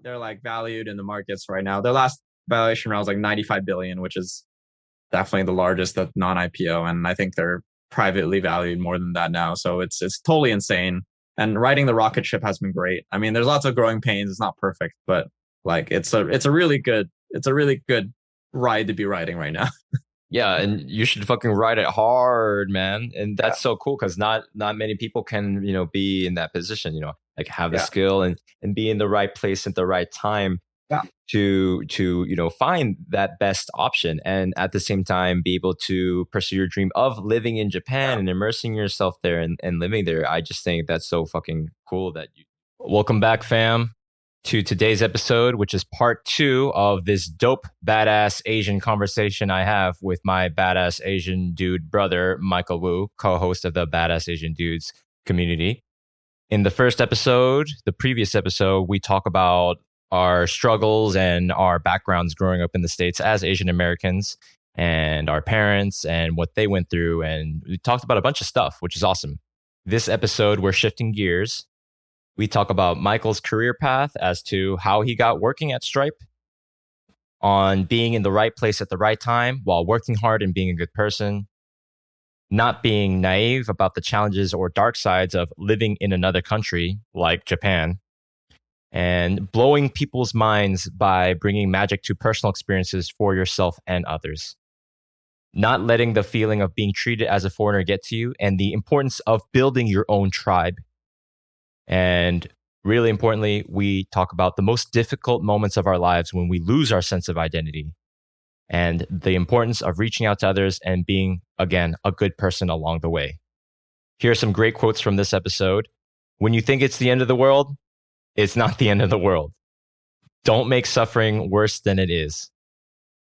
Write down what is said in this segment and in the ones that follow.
they're like valued in the markets right now. Their last valuation round was like 95 billion, which is definitely the largest of non-IPO, and I think they're privately valued more than that now. So it's totally insane. And riding the rocket ship has been great. I mean, there's lots of growing pains. It's not perfect, but like it's a really good ride to be riding right now. Yeah, and you should fucking ride it hard, man. And that's so cool because not many people can, be in that position, like have the skill and be in the right place at the right time to find that best option, and at the same time be able to pursue your dream of living in Japan and immersing yourself there and living there. I just think that's so fucking cool that you. Welcome back, fam, to today's episode, which is part 2 of this dope, badass Asian conversation I have with my badass Asian dude brother, Michael Wu, co-host of the Badass Asian Dudes community. In the first episode, the previous episode, we talk about our struggles and our backgrounds growing up in the States as Asian Americans and our parents and what they went through. And we talked about a bunch of stuff, which is awesome. This episode, we're shifting gears. We talk about Michael's career path as to how he got working at Stripe, on being in the right place at the right time while working hard and being a good person, not being naive about the challenges or dark sides of living in another country like Japan, and blowing people's minds by bringing magic to personal experiences for yourself and others. Not letting the feeling of being treated as a foreigner get to you, and the importance of building your own tribe. And really importantly, we talk about the most difficult moments of our lives when we lose our sense of identity and the importance of reaching out to others and being, again, a good person along the way. Here are some great quotes from this episode. When you think it's the end of the world, it's not the end of the world. Don't make suffering worse than it is.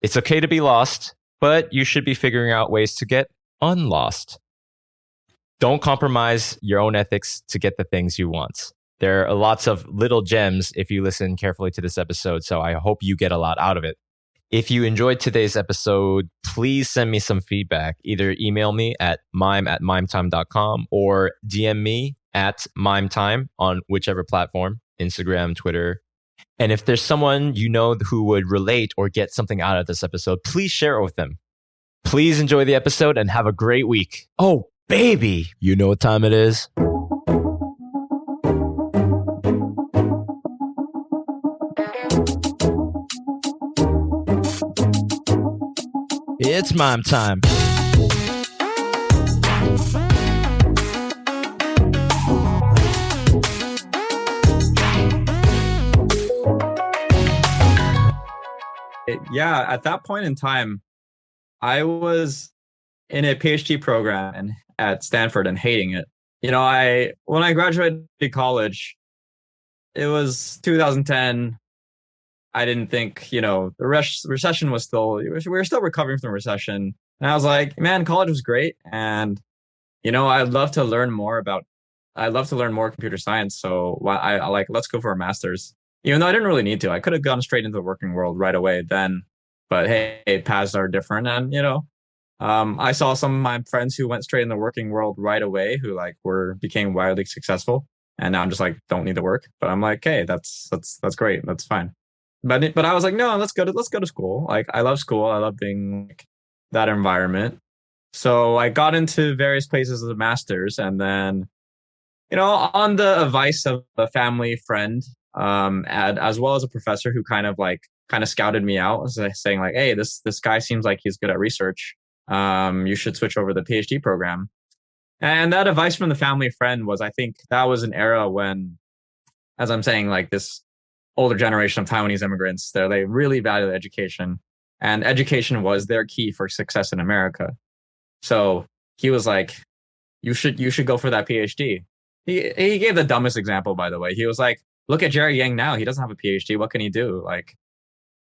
It's okay to be lost, but you should be figuring out ways to get unlost. Don't compromise your own ethics to get the things you want. There are lots of little gems if you listen carefully to this episode, so I hope you get a lot out of it. If you enjoyed today's episode, please send me some feedback. Either email me at mime@mimetime.com or DM me at mimetime on whichever platform, Instagram, Twitter. And if there's someone you know who would relate or get something out of this episode, please share it with them. Please enjoy the episode and have a great week. Oh, baby, you know what time it is? It's mime time. Yeah, at that point in time, I was in a PhD program at Stanford and hating it. When I graduated college, it was 2010. I didn't think, the recession was we were still recovering from the recession. And I was like, man, college was great. And, I'd love to learn more computer science. So let's go for a master's. Even though I didn't really need to. I could have gone straight into the working world right away then. But hey, paths are different. And, I saw some of my friends who went straight in the working world right away who became wildly successful. And now I'm just like, don't need to work. But I'm like, hey, that's great. That's fine. But I was like, no, let's go to school. Like, I love school. I love being that environment. So I got into various places as a master's, and then, on the advice of a family friend, as well as a professor who kind of scouted me out, saying like, hey, this guy seems like he's good at research. You should switch over to the PhD program. And that advice from the family friend I think that was an era when, as I'm saying, like this older generation of Taiwanese immigrants, they really value education, and education was their key for success in America. So he was like, you should go for that PhD. He gave the dumbest example, by the way. He was like, look at Jerry Yang now. He doesn't have a PhD. What can he do? Like,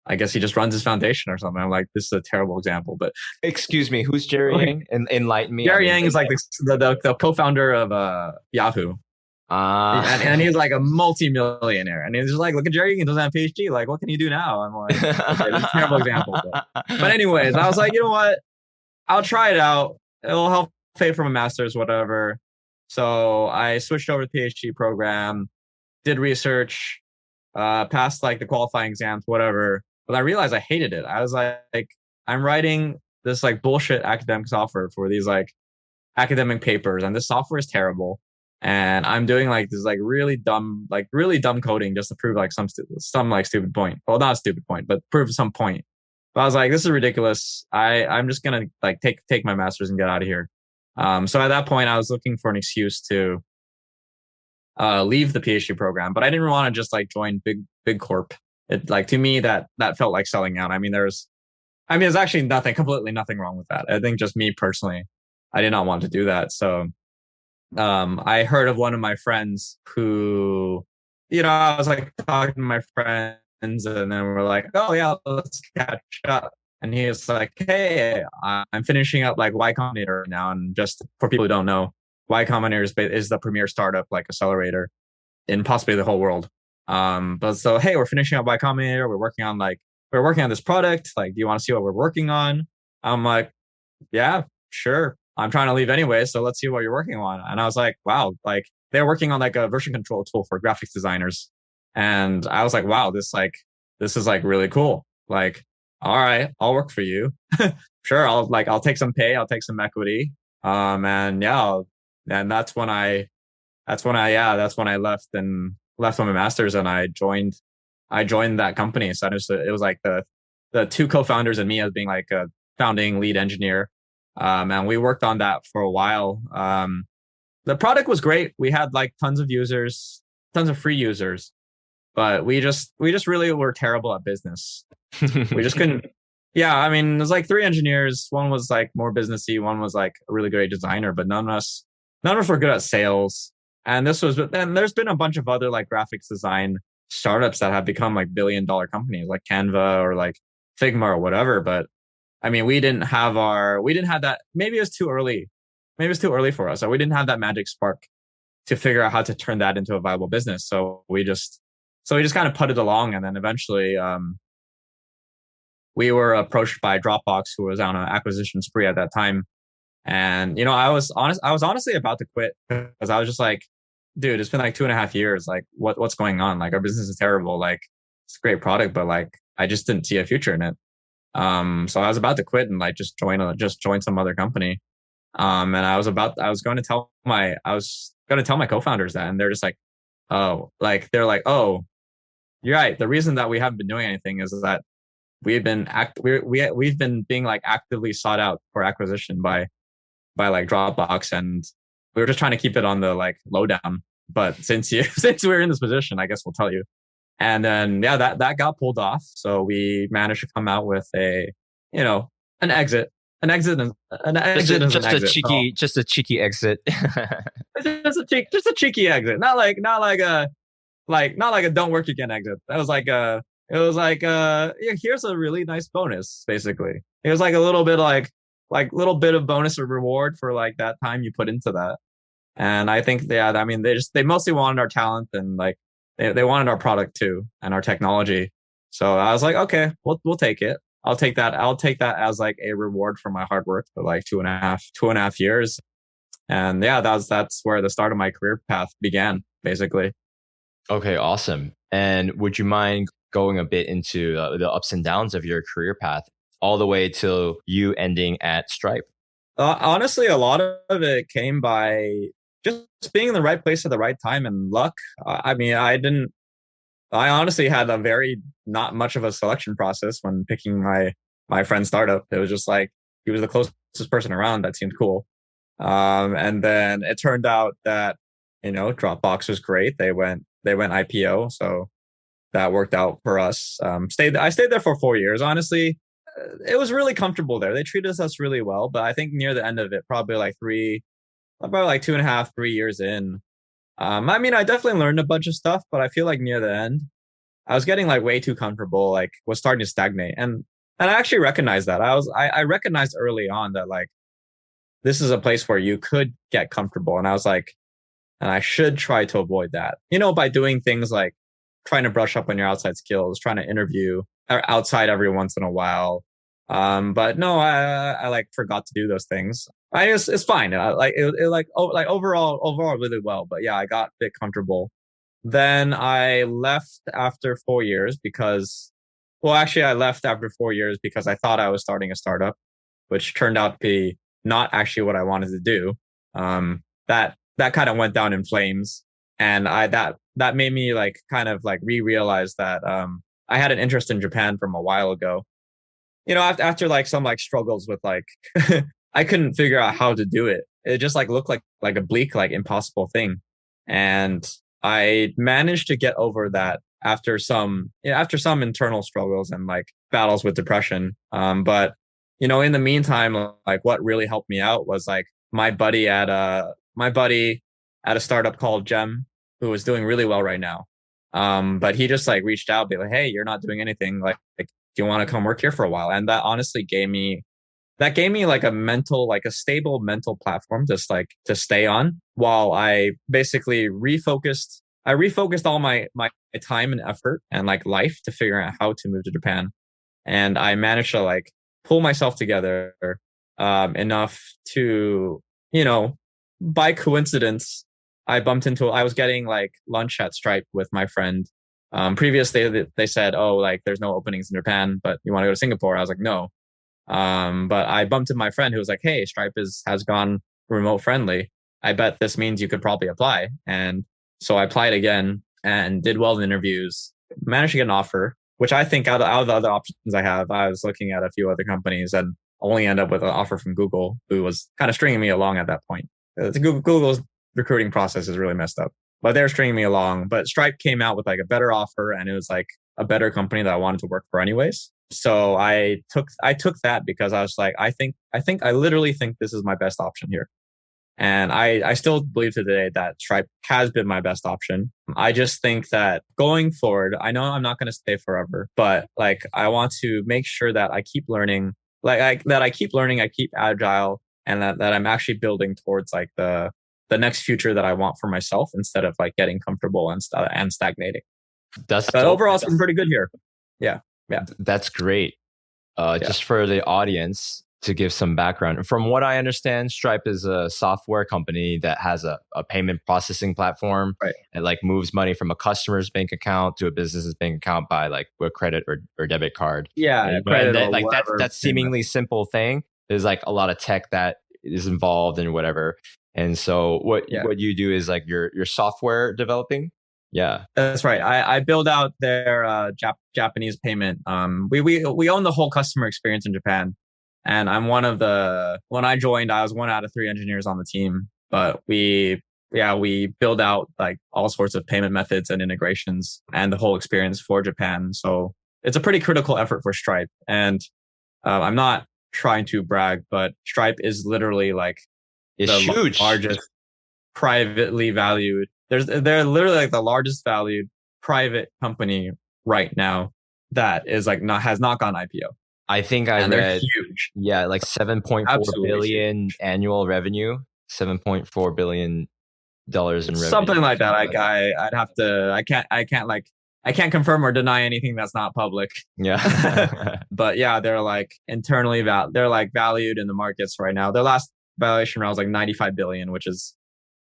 I guess he just runs his foundation or something. I'm like, this is a terrible example, but excuse me, who's Jerry Yang? Enlighten me. Jerry Yang is like the co-founder of Yahoo. And he's like a multi-millionaire, and he's just like, look at Jerry, he doesn't have a PhD, like what can he do now? I'm like, okay, that's a terrible example, but anyways, I was like, you know what, I'll try it out, it'll help pay for my master's, whatever. So I switched over to the PhD program, did research, passed like the qualifying exams, whatever. But I realized I hated it. I was like, I'm writing this like bullshit academic software for these like academic papers, and this software is terrible. And I'm doing like this like really dumb coding just to prove like some like stupid point. Well, not a stupid point, but prove some point. But I was like, this is ridiculous. I'm just gonna like take my master's and get out of here. So at that point, I was looking for an excuse to leave the PhD program, but I didn't want to just like join big corp. It like to me that felt like selling out. There's actually completely nothing wrong with that. I think just me personally, I did not want to do that. So I heard of one of my friends who, I was like talking to my friends, and then we're like, oh yeah, let's catch up. And he was like, hey, I'm finishing up like Y Combinator now. And just for people who don't know, Y Combinator is the premier startup like accelerator in possibly the whole world. But so, hey, we're finishing up Y Combinator. We're working on this product. Like, do you want to see what we're working on? I'm like, yeah, sure. I'm trying to leave anyway, so let's see what you're working on. And I was like, wow, like they're working on like a version control tool for graphics designers. And I was like, wow, this is like really cool. Like, all right, I'll work for you. Sure, I'll take some pay, I'll take some equity. And yeah, and that's when I left on my master's, and I joined that company. So it was like the two co-founders and me as being like a founding lead engineer. And we worked on that for a while. The product was great. We had like tons of users, tons of free users, but we just really were terrible at business. We just couldn't. Yeah, I mean, there's like three engineers. One was like more businessy. One was like a really great designer, but none of us were good at sales. And there's been a bunch of other like graphics design startups that have become like $1 billion companies, like Canva or like Figma or whatever. But I mean, we didn't have that. Maybe it was too early. Maybe it was too early for us. So we didn't have that magic spark to figure out how to turn that into a viable business. So we just kind of putted along, and then eventually, we were approached by Dropbox, who was on an acquisition spree at that time. And I was honestly about to quit because I was just like, dude, it's been like 2.5 years. Like, what's going on? Like, our business is terrible. Like, it's a great product, but like, I just didn't see a future in it. So I was about to quit and like just join some other company. And I was going to tell my co-founders that, and they're just like, oh, like they're like, oh, you're right. The reason that we haven't been doing anything is that we've been being like actively sought out for acquisition by like Dropbox, and we were just trying to keep it on the like lowdown. But since we're in this position, I guess we'll tell you. And then yeah, that got pulled off. So we managed to come out with an exit, an exit, and an exit is an exit. Just a cheeky exit. Just a cheeky exit, not like a don't work again exit. That was like yeah, here's a really nice bonus. Basically, it was like a little bit little bit of bonus or reward for like that time you put into that. And I think I mean they mostly wanted our talent, and like they wanted our product too and our technology. So I was like, okay, we'll take it. I'll take that as like a reward for my hard work for like two and a half years. And yeah, that's where the start of my career path began, basically. Okay, awesome. And would you mind going a bit into the ups and downs of your career path all the way till you ending at Stripe? Honestly, a lot of it came by just being in the right place at the right time and luck. I mean, I honestly had a very not much of a selection process when picking my friend's startup. It was just like he was the closest person around that seemed cool. And then it turned out that Dropbox was great. They went IPO, so that worked out for us. I stayed there for 4 years. Honestly, it was really comfortable there. They treated us really well. But I think near the end of it, probably like 2.5, 3 years in, I mean, I definitely learned a bunch of stuff, but I feel like near the end, I was getting like way too comfortable, like was starting to stagnate. And I actually recognized that. I recognized early on that like this is a place where you could get comfortable. And I was like, and I should try to avoid that, by doing things like trying to brush up on your outside skills, trying to interview outside every once in a while. But no, I like forgot to do those things. It's fine. Overall really well. But yeah, I got a bit comfortable Then I left after 4 years because, well, actually, I left after 4 years because I thought I was starting a startup, which turned out to be not actually what I wanted to do. That kind of went down in flames, and I that made me like kind of like re-realize that I had an interest in Japan from a while ago. After like some like struggles with like I couldn't figure out how to do it. It just like looked like a bleak, like impossible thing. And I managed to get over that after some internal struggles and like battles with depression. But in the meantime, like what really helped me out was like my buddy at a startup called Gem, who was doing really well right now. But he just like reached out, be like, "Hey, you're not doing anything. Like do you want to come work here for a while?" And that honestly gave me like a stable mental platform just like to stay on while I refocused all my time and effort and like life to figure out how to move to Japan. And I managed to like pull myself together enough to, you know, by coincidence, I was getting like lunch at Stripe with my friend. Previously they said, "Oh, like there's no openings in Japan, but you want to go to Singapore?" I was like, "No." But I bumped into my friend who was like, "Hey, Stripe has gone remote friendly. I bet this means you could probably apply." And so I applied again and did well in interviews, managed to get an offer, which I think out of the other options I have, I was looking at a few other companies and only end up with an offer from Google, who was kind of stringing me along at that point. Google's recruiting process is really messed up, but they're stringing me along. But Stripe came out with like a better offer, and it was like a better company that I wanted to work for anyways. So I took that because I was like, I literally think this is my best option here. And I still believe today that Stripe has been my best option. I just think that going forward, I know I'm not going to stay forever, but like I want to make sure that I keep learning, I keep agile, and that I'm actually building towards like the next future that I want for myself instead of like getting comfortable and stagnating. That's But dope. overall, it's been pretty good here. Yeah, yeah, That's great. yeah. Just for the audience to give some background. From what I understand, Stripe is a software company that has a payment processing platform. Right. It like moves money from a customer's bank account to a business's bank account by like a credit or debit card. Yeah, And credit or like whatever. that seemingly simple thing is like a lot of tech that is involved and whatever. And so Yeah, what you do is like your software developing. Yeah. that's right. I build out their Japanese payment. We own the whole customer experience in Japan, and when I joined, I was one out of three engineers on the team. But we build out like all sorts of payment methods and integrations and the whole experience for Japan. So it's a pretty critical effort for Stripe. And I'm not trying to brag, but Stripe is literally like It's the huge. largest privately valued. They're literally like the largest valued private company right now that is like not has not gone IPO, I think I and they're read, huge, yeah, like 7.4 absolutely billion huge, annual revenue, $7.4 billion dollars in revenue. something like that. Something Like like that. I'd have to. I can't confirm or deny anything that's not public. Yeah. But yeah, they're like valued in the markets right now. Their last valuation round was like 95 billion, which is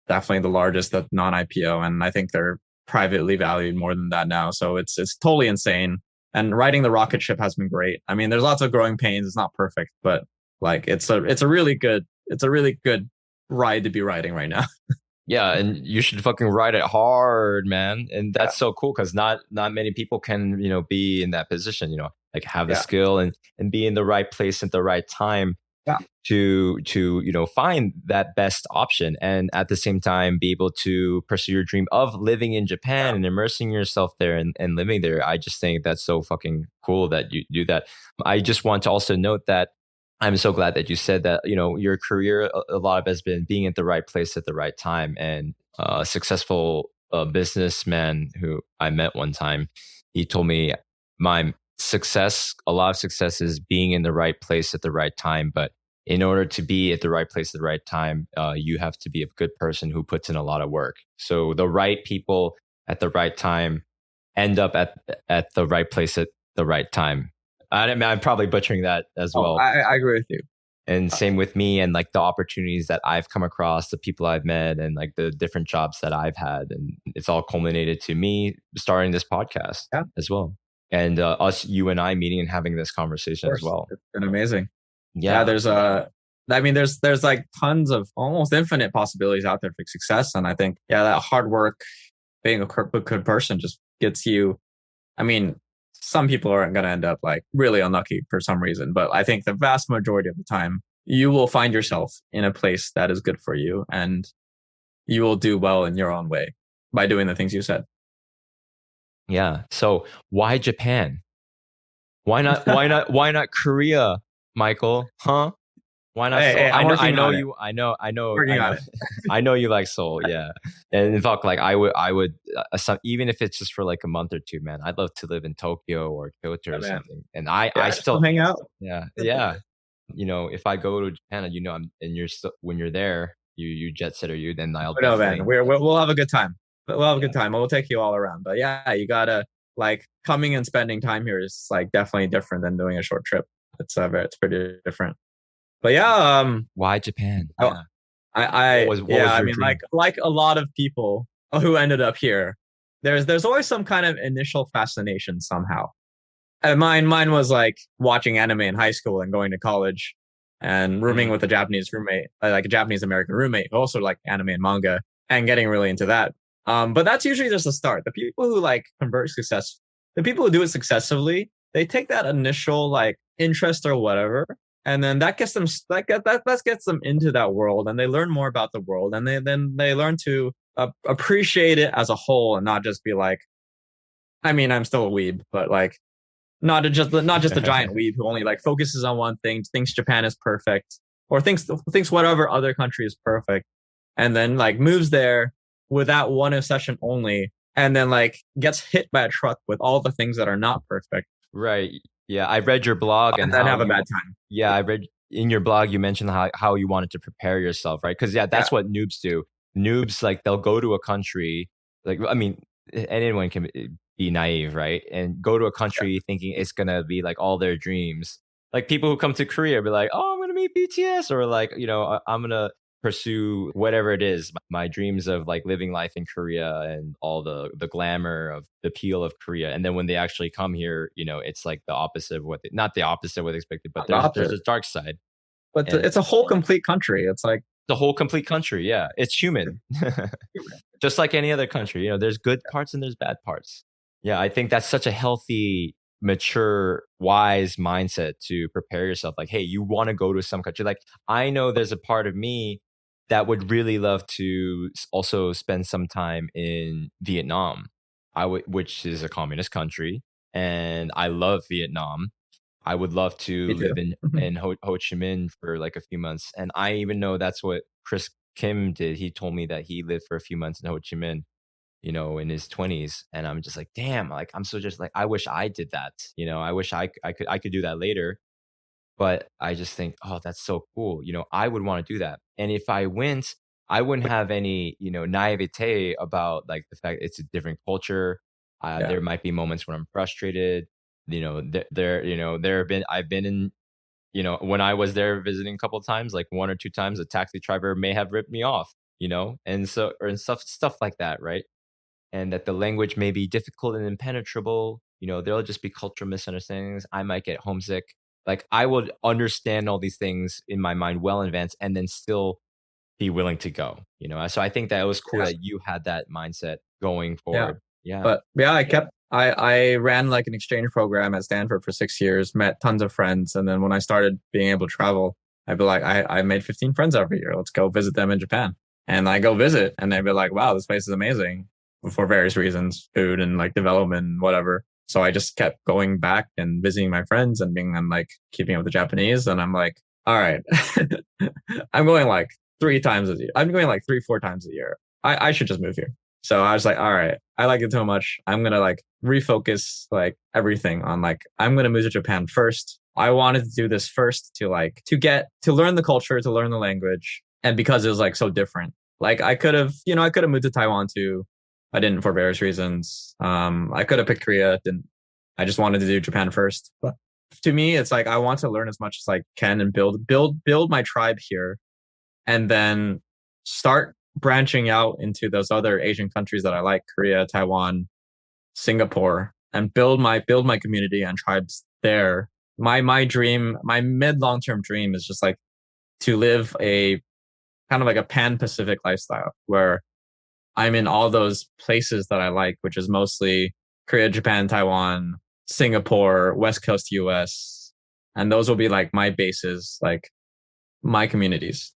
definitely the largest of non-IPO, and I think they're privately valued more than that now. So it's totally insane. And riding the rocket ship has been great. I mean, there's lots of growing pains. It's not perfect, but like it's a really good ride to be riding right now. Yeah, and you should fucking ride it hard, man. And Yeah, that's so cool because not many people can, be in that position, like have the yeah, skill and be in the right place at the right time yeah, to find that best option and at the same time be able to pursue your dream of living in Japan yeah. and immersing yourself there and living there. I just think that's so fucking cool that you do that. I just want to also note that I'm so glad that you said that, your career, a lot of it has been being at the right place at the right time. And a successful businessman who I met one time, he told me my a lot of success is being in the right place at the right time. But in order to be at the right place at the right time, you have to be a good person who puts in a lot of work. So the right people at the right time end up at the right place at the right time. I'm probably butchering that as Oh, well. I agree with you. And Uh, same with me and like the opportunities that I've come across, the people I've met, and like the different jobs that I've had. And it's all culminated to me starting this podcast yeah, of as well. And us, you and I meeting and having this conversation as course. well. It's been amazing. Yeah, Yeah. there's there's like tons of almost infinite possibilities out there for success. And I think, yeah, that hard work, being a good person just gets you. I mean, some people aren't going to end up like really unlucky for some reason, but I think the vast majority of the time, you will find yourself in a place that is good for you and you will do well in your own way by doing the things you said. Yeah. So why Japan? Why not Korea, Michael? Huh? Why not Hey, Seoul? hey, I'm I working know on it. you. Working I on know, it. I know you like Seoul. Yeah, and in fact, like I would, even if it's just for like a month or two, man, I'd love to live in Tokyo or Kyoto Yeah, or man. something. And I Yeah, just come still, hang out. yeah, yeah. You know, if I go to Japan, you know, and you're still when you're there, you jet setter you, then I'll No, man, definitely, we'll have a good time. We'll have a yeah, good time. We'll take you all around. But yeah, you gotta like coming and spending time here is like definitely different than doing a short trip. It's pretty different. But yeah, why Japan? I, Yeah, what yeah, was I your mean, dream? like a lot of people who ended up here, there's always some kind of initial fascination somehow. And mine was like watching anime in high school and going to college and rooming with a Mm, Japanese roommate, like a Japanese-American roommate who also like anime and manga and getting really into that. But that's usually just the start. The people who like the people who do it successfully, they take that initial like interest or whatever, and then that gets them that gets them into that world, and they learn more about the world, and they learn to appreciate it as a whole and not just be like, I mean, I'm still a weeb, but like not just a giant weeb who only like focuses on one thing, thinks Japan is perfect, or thinks whatever other country is perfect, and then like moves there with that one obsession only, and then like gets hit by a truck with all the things that are not perfect, right. Yeah, I read your blog and and then how have a you bad time. yeah, I read in your blog you mentioned how you wanted to prepare yourself, right? Because yeah, Yeah, that's what noobs do. Noobs like they'll go to a country, like I mean, anyone can be naive, right? And go to a yeah, country thinking it's gonna be like all their dreams. Like people who come to Korea be like, oh, I'm gonna meet BTS, or like you know, I'm gonna pursue whatever it is, my dreams of like living life in Korea and all the glamour of the appeal of Korea. And then when they actually come here, you know, it's like the opposite of what not the opposite of what they expected, but not the there's opposite. a dark side. But And it's a whole complete country. It's like the whole complete country, yeah, it's human. Just like any other country, you know, there's good parts and there's bad parts. Yeah, I think that's such a healthy, mature, wise mindset to prepare yourself. Like, hey, you want to go to some country. Like, I know there's a part of me that would really love to also spend some time in Vietnam, which is a communist country, and I love Vietnam. I would love me to too. live in Ho Chi Minh for like a few months, and I even know that's what Chris Kim did. He told me that he lived for a few months in Ho Chi Minh, you know, in his 20s, and I'm just like, damn, like I'm so just like I wish I did that. You know, I wish I could do that later. But I just think, oh, that's so cool. You know, I would want to do that. And if I went, I wouldn't have any, you know, naivete about like the fact it's a different culture. Yeah, There might be moments when I'm frustrated. You know, you know, I've been in, you know, when I was there visiting a couple of times, like one or two times, a taxi driver may have ripped me off, you know, and so, or and stuff like that. Right. And that the language may be difficult and impenetrable. You know, there'll just be cultural misunderstandings. I might get homesick. Like I would understand all these things in my mind well in advance and then still be willing to go, you know? So I think that it was cool yeah, that you had that mindset going yeah. forward. Yeah. But yeah, I ran like an exchange program at Stanford for 6 years, met tons of friends, and then when I started being able to travel, I'd be like, I made 15 friends every year. Let's go visit them in Japan. And I go visit, and they'd be like, wow, this place is amazing for various reasons, food and like development, and whatever. So I just kept going back and visiting my friends and being and like keeping up with the Japanese. And I'm like, all right, I'm going like 3 times a year. I'm going like 3, 4 times a year. I should just move here. So I was like, all right, I like it so much. I'm gonna like refocus like everything on like I'm gonna move to Japan first. I wanted to do this first to like to learn the culture, to learn the language, and because it was like so different. Like I could have moved to Taiwan too. I didn't for various reasons. I could have picked Korea. Didn't. I just wanted to do Japan first. But to me, it's like I want to learn as much as I can and build my tribe here, and then start branching out into those other Asian countries that I like, Korea, Taiwan, Singapore, and build my community and tribes there. My dream, my mid long term dream is just like to live a kind of like a pan Pacific lifestyle where I'm in all those places that I like, which is mostly Korea, Japan, Taiwan, Singapore, West Coast US. And those will be like my bases, like my communities.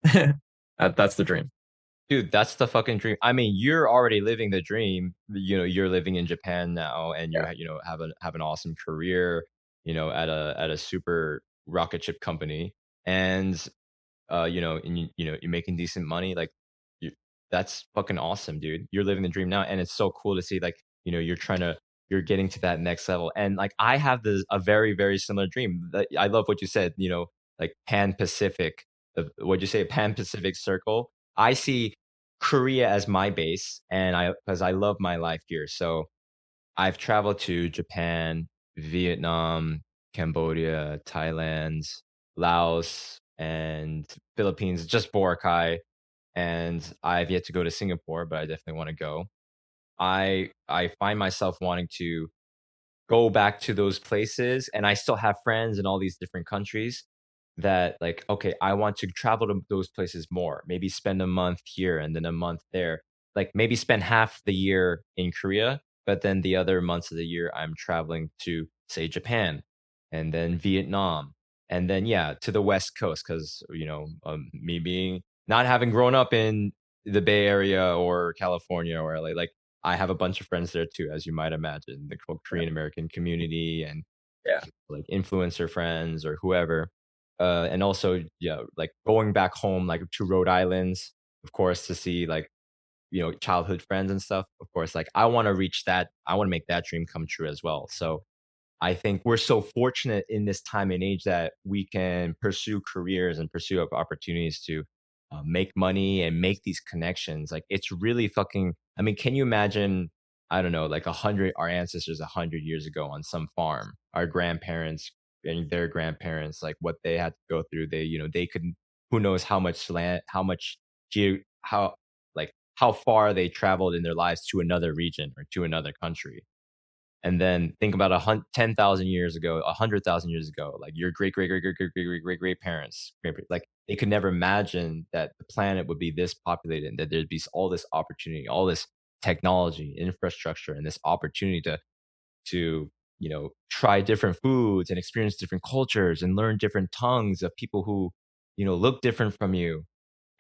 That's the dream. Dude, that's the fucking dream. I mean, you're already living the dream. You're living in Japan now, and Yeah. have an awesome career. At a super rocket ship company, and and you're making decent money. Like, you, that's fucking awesome, dude. You're living the dream now, and it's so cool to see. Like, you're getting to that next level, and like I have a very very similar dream. I love what you said. Like Pan Pacific. What'd you say? Pan Pacific Circle. I see Korea as my base, and because I love my life here. So I've traveled to Japan, Vietnam, Cambodia, Thailand, Laos, and Philippines, just Boracay. And I've yet to go to Singapore, but I definitely want to go. I find myself wanting to go back to those places, and I still have friends in all these different countries that, like, okay, I want to travel to those places more, maybe spend a month here and then a month there, like maybe spend half the year in Korea, but then the other months of the year I'm traveling to, say, Japan, and then Vietnam, and then yeah, to the West Coast, because me being not having grown up in the Bay Area or California or LA, like I have a bunch of friends there too, as you might imagine, the Yeah. Korean American community and Yeah. like influencer friends or whoever. And also, yeah, like going back home, like to Rhode Island, of course, to see like, childhood friends and stuff. Of course, like I want to reach that. I want to make that dream come true as well. So I think we're so fortunate in this time and age that we can pursue careers and pursue opportunities to make money and make these connections. Like it's really fucking. I mean, can you imagine? I don't know, like our ancestors 100 years ago on some farm, our grandparents and their grandparents, like what they had to go through. They could, who knows how much land, how much how like how far they traveled in their lives to another region or to another country, and then think about 10,000 years ago, 100,000 years ago, like your great great great great great great great great great parents, like they could never imagine that the planet would be this populated and that there'd be all this opportunity, all this technology, infrastructure, and this opportunity to try different foods and experience different cultures and learn different tongues of people who look different from you.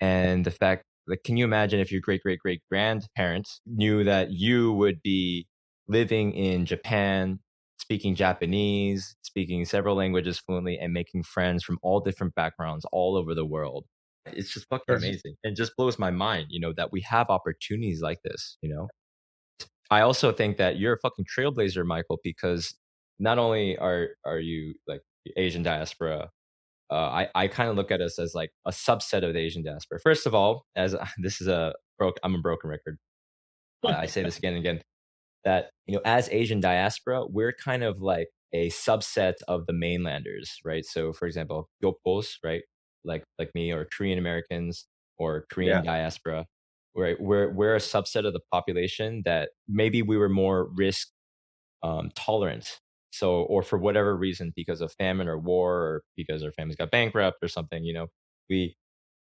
And the fact, like, can you imagine if your great great great grandparents knew that you would be living in Japan, speaking Japanese, speaking several languages fluently, and making friends from all different backgrounds all over the world? It's just fucking Sure. amazing. It just blows my mind, that we have opportunities like this. I also think that you're a fucking trailblazer, Michael, because not only are you like Asian diaspora, I kind of look at us as like a subset of the Asian diaspora. First of all, as this is I'm a broken record. I say this again and again, that as Asian diaspora, we're kind of like a subset of the mainlanders, right? So, for example, Gyopos, right, like me, or Korean Americans or Korean Yeah. diaspora, right? We're a subset of the population that maybe we were more risk tolerant. So, or for whatever reason, because of famine or war, or because our families got bankrupt or something, we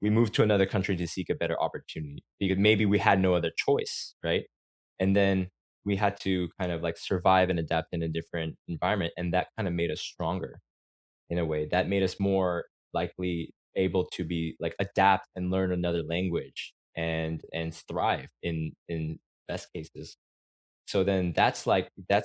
we moved to another country to seek a better opportunity because maybe we had no other choice, right? And then we had to kind of like survive and adapt in a different environment, and that kind of made us stronger in a way. That made us more likely able to be like adapt and learn another language and thrive in best cases. So then that's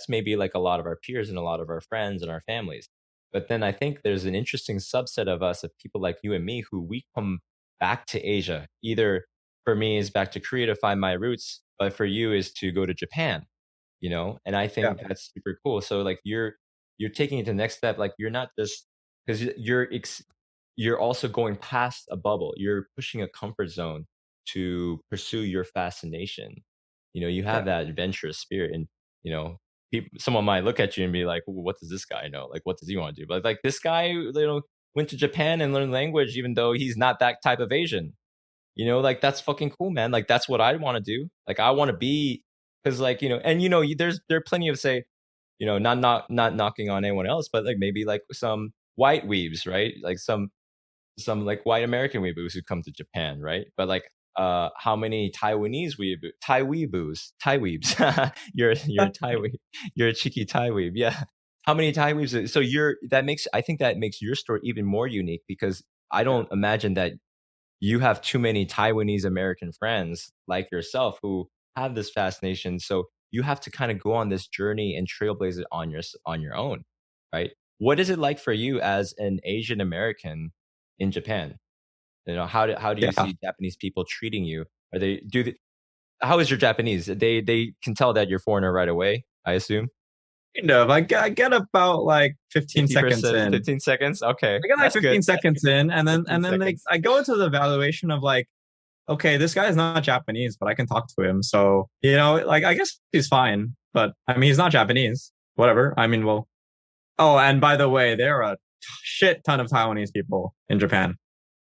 maybe like a lot of our peers and a lot of our friends and our families. But then I think there's an interesting subset of us, of people like you and me, who we come back to Asia. Either for me is back to Korea to find my roots, but for you is to go to Japan, And I Yeah. think that's super cool. So like you're taking it to the next step. Like you're not just, because you're also going past a bubble. You're pushing a comfort zone to pursue your fascination. You have Yeah. that adventurous spirit, and you know someone might look at you and be like, what does this guy know? Like, what does he want to do? But like this guy, went to Japan and learned language, even though he's not that type of Asian. Like that's fucking cool, man. Like that's what I want to do. Like I want to be, because like and there are plenty of, say, not knocking on anyone else, but like maybe like some white weebs, right? Like some like white American weeaboos who come to Japan, right? But like, how many Taiwanese Thai weebs? You're a Thai weeb, you're a cheeky Thai weeb, yeah. How many Thai weebs? So I think that makes your story even more unique, because I Yeah. don't imagine that you have too many Taiwanese-American friends like yourself who have this fascination. So you have to kind of go on this journey and trailblaze it on your own, right? What is it like for you as an Asian American in Japan? How do you Yeah. see Japanese people treating you? Are they do they, How is your Japanese? They can tell that you're foreigner right away, I assume. Kind of. I get about like 15 seconds 50%, in. 15 seconds. Okay, I get like that's 15 good. seconds in, and then 15 seconds. I go into the evaluation of like, okay, this guy is not Japanese, but I can talk to him. So, like I guess he's fine. But I mean, he's not Japanese. Whatever. I mean, well, oh, and by the way, there are a shit ton of Taiwanese people in Japan.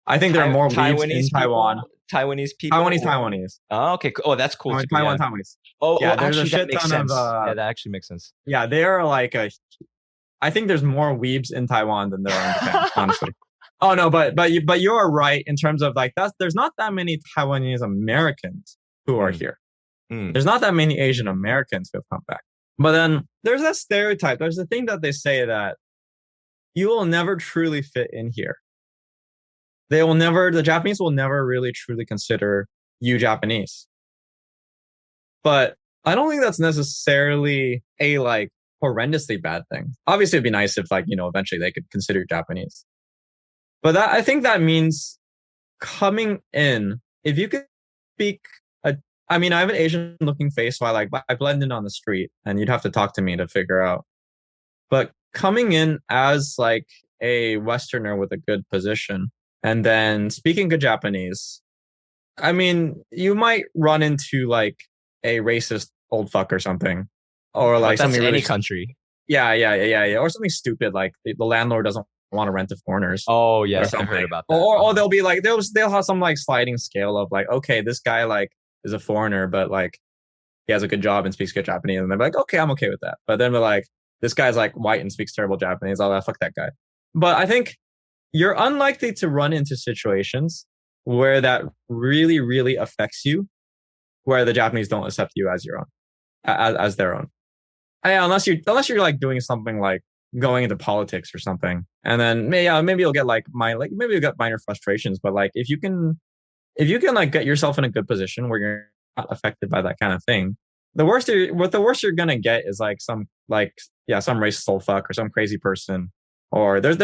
I think there are more weebs in Taiwanese Taiwan. people, Taiwanese people, or Taiwanese. oh, okay, cool. Oh, that's cool too. Taiwan, Yeah. Taiwanese. Oh, Yeah, there's a actually, that shit makes ton of sense. Yeah, that actually makes sense. yeah, they're like a I think there's more weebs in Taiwan than there are in Japan, honestly. Oh no, but you are right in terms of like there's not that many Taiwanese Americans who are Mm, here. mm. There's not that many Asian Americans who have come back. But then there's that stereotype. There's the thing that they say that you will never truly fit in here. The Japanese will never really truly consider you Japanese. But I don't think that's necessarily a like horrendously bad thing. Obviously, it'd be nice if like, eventually they could consider you Japanese. But I think that means coming in, if you could speak I mean, I have an Asian looking face, so I blend in on the street and you'd have to talk to me to figure out. But coming in as like a Westerner with a good position and then speaking good Japanese, I mean, you might run into like a racist old fuck or something, or But like that's something really, any country. yeah, or something stupid like the landlord doesn't want to rent to foreigners Oh or yes, I something, heard about that. or they'll be like they'll have some like sliding scale of like, okay, this guy like is a foreigner, but like he has a good job and speaks good Japanese, and they're like, okay, I'm okay with that. But then we're like, this guy's like white and speaks terrible Japanese. Oh, fuck that guy. But I think you're unlikely to run into situations where that really, really affects you, where the Japanese don't accept you as your own, as their own. Yeah, unless you're like doing something like going into politics or something, and then maybe you'll get maybe you'll get minor frustrations. But like if you can like get yourself in a good position where you're not affected by that kind of thing, the worst you're gonna get is like some racist soul fuck or some crazy person, or there's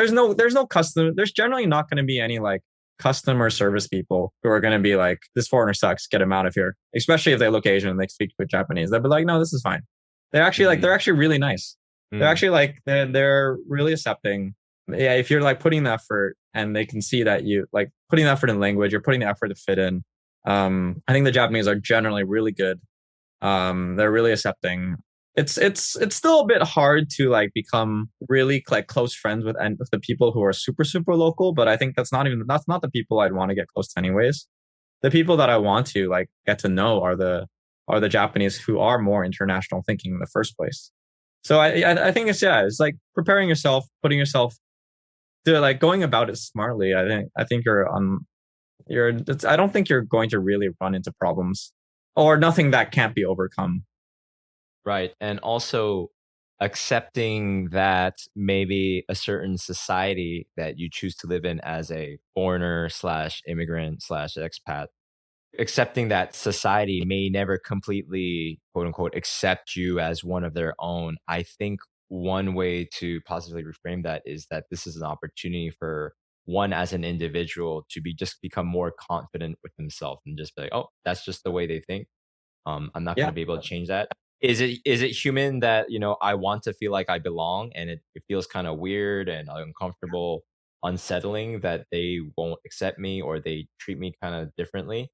generally not gonna be any like customer service people who are gonna be like, this foreigner sucks, get him out of here. Especially if they look Asian and they speak good Japanese, they'll be like, no, this is fine. Mm, They're actually really nice. They're mm. actually like they're really accepting. Yeah, if you're like putting the effort and they can see that you like putting the effort in language, you're putting the effort to fit in. I think the Japanese are generally really good. They're really accepting. It's still a bit hard to like become really like close friends with the people who are super super local, but I think that's not the people I'd want to get close to anyways. The people that I want to like get to know are the Japanese who are more international thinking in the first place. So I think it's like preparing yourself, putting yourself to like going about it smartly. I think I don't think you're going to really run into problems or nothing that can't be overcome. Right. And also accepting that maybe a certain society that you choose to live in as a foreigner slash immigrant slash expat, accepting that society may never completely, quote unquote, accept you as one of their own. I think one way to positively reframe that is that this is an opportunity for one as an individual to become more confident with himself and just be like, oh, that's just the way they think. I'm not going Yeah, to be able to change that. Is it human that I want to feel like I belong, and it feels kind of weird and uncomfortable, unsettling that they won't accept me or they treat me kind of differently?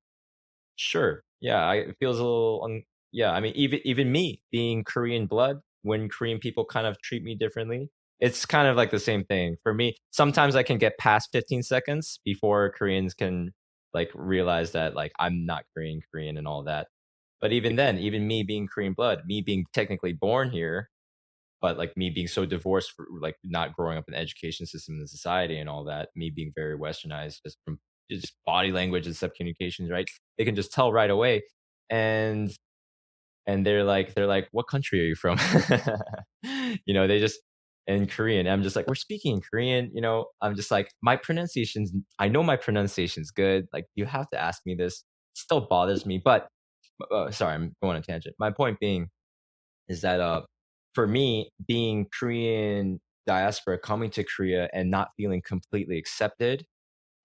Sure, yeah, it feels a little. Yeah, I mean, even me being Korean blood, when Korean people kind of treat me differently. It's kind of like the same thing for me. Sometimes I can get past 15 seconds before Koreans can like realize that like I'm not Korean and all that. But even then, even me being Korean blood, me being technically born here, but like me being so divorced for like not growing up in the education system and society and all that, me being very westernized just from just body language and sub communications, right? They can just tell right away. And they're like, what country are you from? They just in Korean. I'm just like, we're speaking in Korean, I'm just like, I know my pronunciation's good. Like, you have to ask me this. It still bothers me, but sorry, I'm going on a tangent. My point being is that for me, being Korean diaspora coming to Korea and not feeling completely accepted,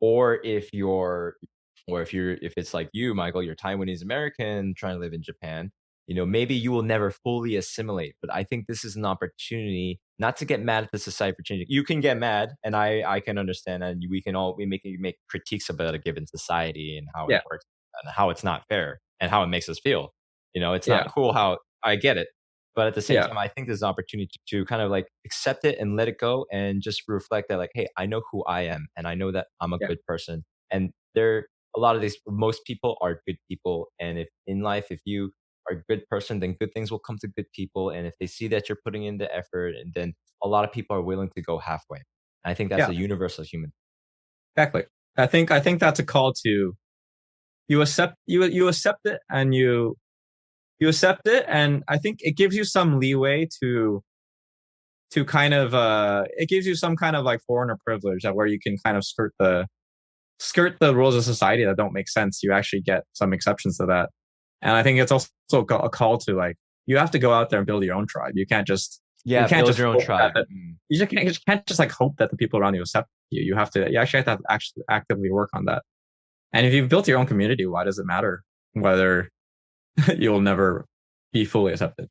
or if it's like you, Michael, you're Taiwanese American trying to live in Japan, maybe you will never fully assimilate. But I think this is an opportunity not to get mad at the society for changing. You can get mad, and I can understand, and we make critiques about a given society and how it Yeah. works and how it's not fair and how it makes us feel. It's not Yeah. cool how I get it. But at the same Yeah. time, I think there's an opportunity to kind of like accept it and let it go and just reflect that, like, hey, I know who I am and I know that I'm a Yeah. good person. And a lot of most people are good people. And if in life, if you are a good person, then good things will come to good people. And if they see that you're putting in the effort, and then a lot of people are willing to go halfway. And I think that's Yeah. a universal human. Exactly. I think that's a call to you accept it and you accept it, and I think it gives you some leeway to kind of it gives you some kind of like foreigner privilege that where you can kind of skirt the rules of society that don't make sense. You actually get some exceptions to that. And I think it's also a call to like you have to go out there and build your own tribe. You Yeah, can't build just your own hope tribe. you just can't just like hope that the people around you accept you. You actually have to actually actively work on that. And if you've built your own community, why does it matter whether you'll never be fully accepted?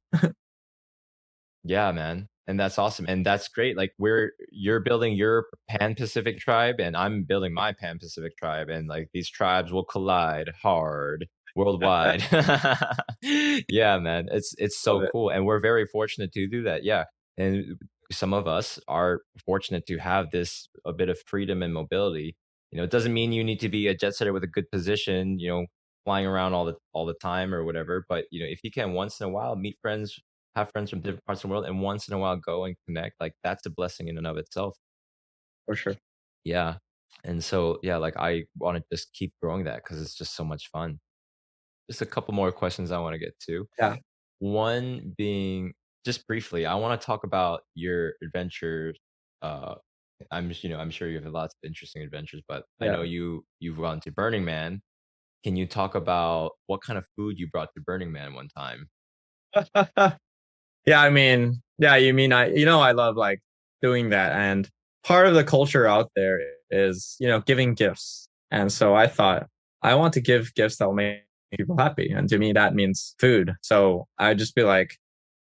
Yeah, man. And that's awesome. And that's great. Like you're building your Pan-Pacific tribe and I'm building my Pan-Pacific tribe, and like these tribes will collide hard worldwide. Yeah, man. It's Love so it. cool. And we're very fortunate to do that. Yeah. And some of us are fortunate to have this a bit of freedom and mobility. It doesn't mean you need to be a jet setter with a good position, flying around all the time or whatever. But if you can once in a while meet friends, have friends from different parts of the world, and once in a while go and connect, like that's a blessing in and of itself. For sure. Yeah. And so yeah, like I want to just keep growing that because it's just so much fun. Just a couple more questions I want to get to. Yeah. One being, just briefly, I want to talk about your adventures. uh I'm sure you have lots of interesting adventures, but I know Yeah. you've gone to Burning Man. Can you talk about what kind of food you brought to Burning Man one time? Yeah, I mean, yeah, you mean I love like doing that. And part of the culture out there is, giving gifts. And so I thought I want to give gifts that will make people happy. And to me, that means food. So I'd just be like,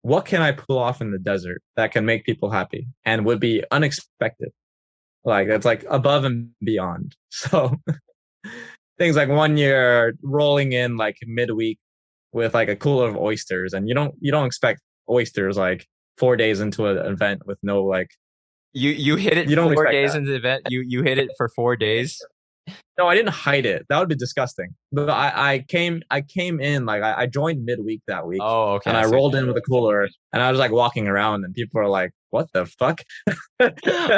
what can I pull off in the desert that can make people happy and would be unexpected? Like that's like above and beyond. So things like one year rolling in like midweek with like a cooler of oysters, and you don't expect oysters like 4 days into an event with no like You hit it you don't expect 4 days that. into the event. You hit it for 4 days. No, I didn't hide it. That would be disgusting. But I came in like I joined midweek that week, Oh, okay. and I I see what rolled in with a cooler, and I was like walking around, and people are like, "What the fuck?" oh,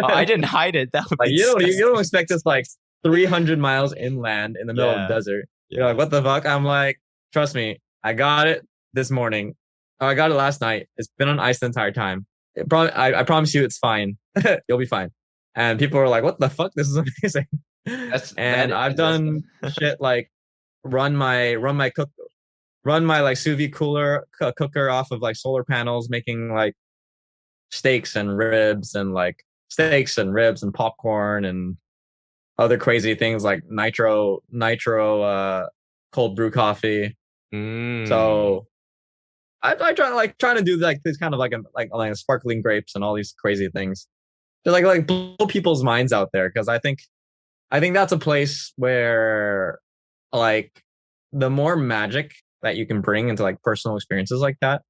I didn't hide it. That would Like be you don't disgusting. expect this like 300 miles inland in the middle of the Yeah, desert. You're like, yeah. what the fuck? I'm like, trust me, I got it this morning. Oh, I got it last night. It's been on ice the entire time. I promise you, it's fine. You'll be fine. And people are like, what the fuck? This is amazing. That And I've that's done shit like run my like sous vide cooker off of like solar panels, making like steaks and ribs and like steaks and ribs and popcorn and other crazy things like nitro cold brew coffee. mm. So I trying to do like this kind of like sparkling grapes and all these crazy things to like blow people's minds out there, because I think that's a place where like the more magic that you can bring into like personal experiences like that,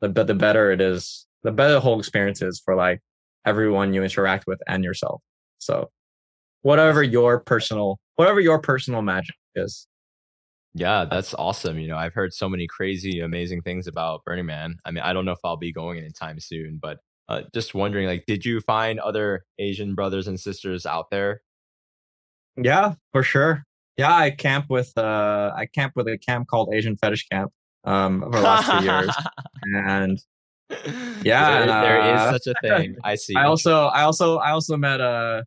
the better it is the better the whole experience is for like everyone you interact with and yourself. So whatever your personal magic is. Yeah, that's awesome. I've heard so many crazy, amazing things about Burning Man. I mean, I don't know if I'll be going anytime soon, but just wondering, like, did you find other Asian brothers and sisters out there? Yeah, for sure. Yeah, I camp with a camp called Asian Fetish Camp for the last 2 years. And yeah, and There is such a thing. I see. I also met a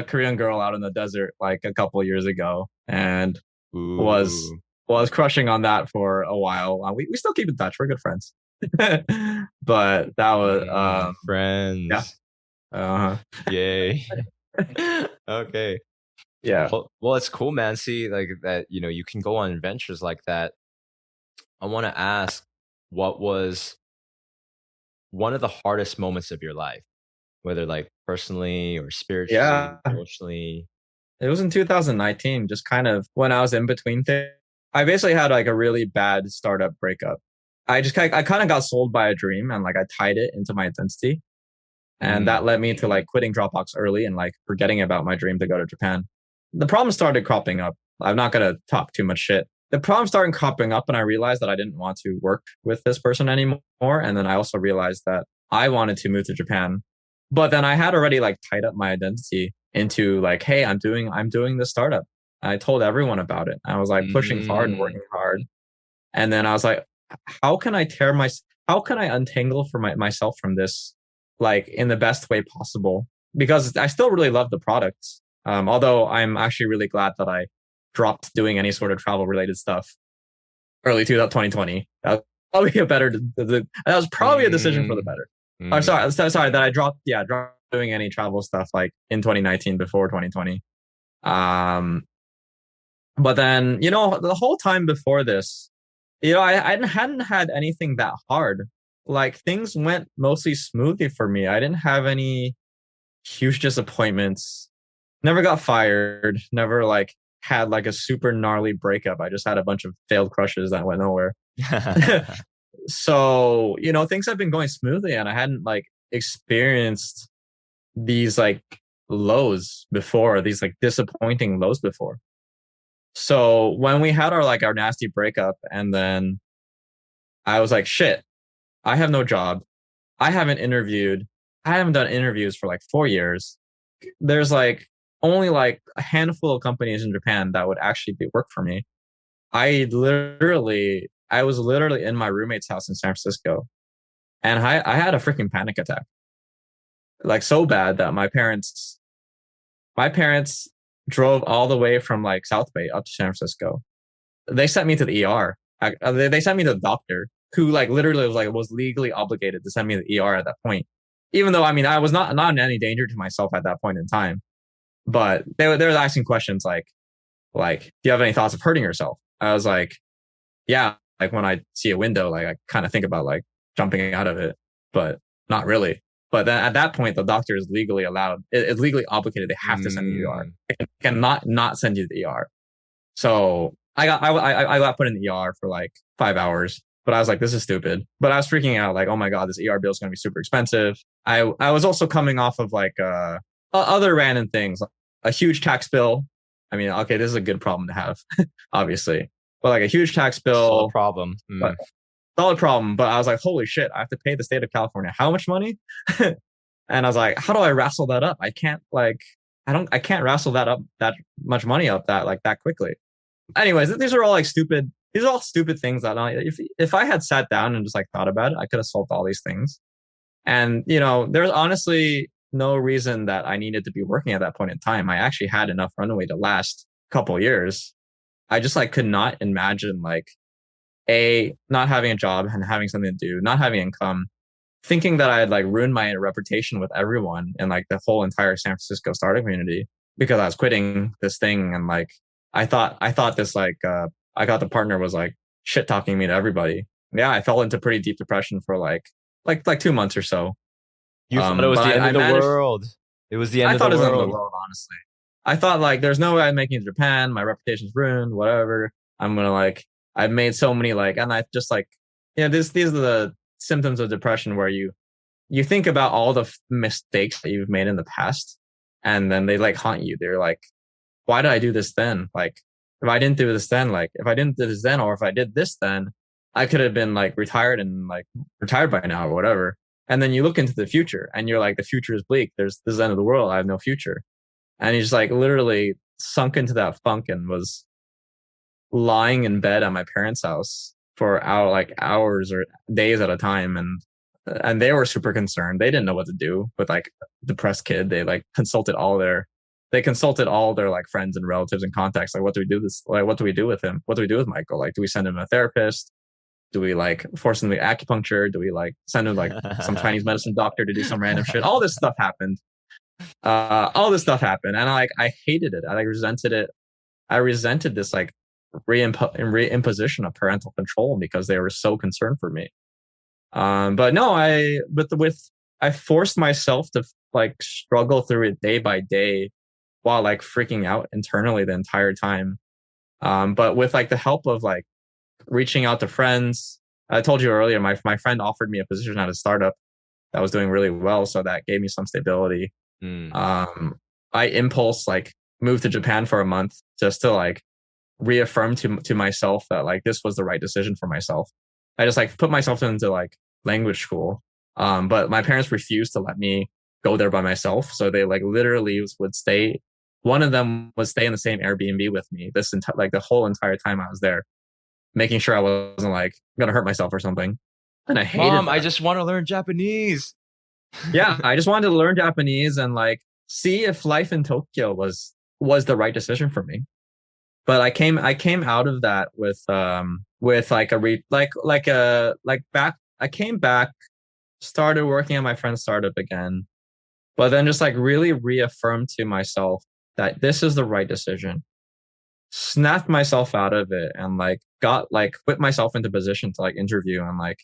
Korean girl out in the desert like a couple years ago and was Ooh, was crushing on that for a while. We still keep in touch. We're good friends. But that was yeah. friends. Uh-huh. Yay. Okay. Yeah. Well, it's cool, man. See, like that, you can go on adventures like that. I want to ask, what was one of the hardest moments of your life, whether like personally or spiritually, Yeah. emotionally? It was in 2019, just kind of when I was in between things. I basically had like a really bad startup breakup. I kind of got sold by a dream and like I tied it into my identity. And that Mm, led me to like quitting Dropbox early and like forgetting about my dream to go to Japan. The problem started cropping up. I'm not going to talk too much shit. The problem started cropping up and I realized that I didn't want to work with this person anymore. And then I also realized that I wanted to move to Japan. But then I had already like tied up my identity into like, hey, I'm doing this startup. I told everyone about it. I was like pushing hard and mm, working hard. And then I was like, how can I how can I untangle for myself from this like in the best way possible? Because I still really love the product. Although I'm actually really glad that I dropped doing any sort of travel related stuff early 2020. That was probably that was probably a decision for the mm, better. I'm mm. sorry that I dropped doing any travel stuff like in 2019 before 2020. Um, but then, the whole time before this, I hadn't had anything that hard. Like things went mostly smoothly for me. I didn't have any huge disappointments. Never got fired. Never like had like a super gnarly breakup. I just had a bunch of failed crushes that went nowhere. So, things have been going smoothly and I hadn't like experienced these like lows before, these like disappointing lows before. So when we had our nasty breakup and then I was like, shit, I have no job. I haven't interviewed. I haven't done interviews for like 4 years. There's like only like a handful of companies in Japan that would actually be work for me. I was literally in my roommate's house in San Francisco and I had a freaking panic attack. Like so bad that my parents drove all the way from like South Bay up to San Francisco. They sent me to the ER. They sent me to the doctor who like literally was legally obligated to send me to the ER at that point. Even though I mean I was not in any danger to myself at that point in time, but they were asking questions like do you have any thoughts of hurting yourself? I was like, yeah, like when I see a window, like I kind of think about like jumping out of it, but not really. But then at that point, the doctor is legally allowed, it's legally obligated. They have to send you to the ER. Mm. They cannot not send you to the ER. So I got put in the ER for like 5 hours, but I was like, this is stupid. But I was freaking out, like, oh my god, this ER bill is going to be super expensive. I was also coming off of like other random things, like a huge tax bill. I mean, okay, this is a good problem to have, obviously, but like a huge tax Still a bill, problem. but solid problem. But I was like, holy shit, I have to pay the state of California how much money? And I was like, how do I wrestle that up? I can't wrestle that much money up that quickly. Anyways, these are all like stupid. These are all stupid things that if I had sat down and just like thought about it, I could have solved all these things. And there's honestly no reason that I needed to be working at that point in time. I actually had enough runway to last a couple years. I just like could not imagine like not having a job and having something to do, not having income, thinking that I had like ruined my reputation with everyone and like the whole entire San Francisco startup community because I was quitting this thing and like I thought this I thought the partner was like shit talking me to everybody. Yeah, I fell into pretty deep depression for like 2 months or so. You thought it was But the end I of the managed. world. It was the end I of the thought it was the end of the world. world, honestly. I thought like there's no way I'm making it to Japan. My reputation's ruined. Whatever. I'm gonna like I've made so many like and I just like these are the symptoms of depression where you think about all the mistakes that you've made in the past, and then they like haunt you. They're like, why did I do this then? Like, if I didn't do this then, like, if I didn't do this then, or if I did this then, I could have been like retired and like retired by now or whatever. And then you look into the future and you're like, the future is bleak. This is the end of the world. I have no future. And he's like literally sunk into that funk and was lying in bed at my parents' house for like hours or days at a time. And they were super concerned. They didn't know what to do with like depressed kid. They consulted all their like friends and relatives and contacts. Like, what do we do this? Like, what do we do with him? What do we do with Michael? Like, do we send him to a therapist? Do we like force him to acupuncture? Do we like send him like some Chinese medicine doctor to do some random shit? All this stuff happened. All this stuff happened, and I hated it. I like resented it. I resented this like reimposition of parental control because they were so concerned for me. But no, I forced myself to like struggle through it day by day while like freaking out internally the entire time. But with like the help of like reaching out to friends, I told you earlier, my friend offered me a position at a startup that was doing really well, so that gave me some stability. Mm. I impulse like moved to Japan for a month just to like reaffirm to myself that like this was the right decision for myself. I just like put myself into like language school. But my parents refused to let me go there by myself. So they like literally would stay. One of them would stay in the same Airbnb with me like the whole entire time I was there, making sure I wasn't like gonna hurt myself or something. And I hated Mom, I that. just want to learn Japanese. Yeah, I just wanted to learn Japanese and like see if life in Tokyo was the right decision for me. But I came out of that with like a re like a like back I came back, started working at my friend's startup again, but then just like really reaffirmed to myself that this is the right decision. Snapped myself out of it and like got like put myself into position to like interview and like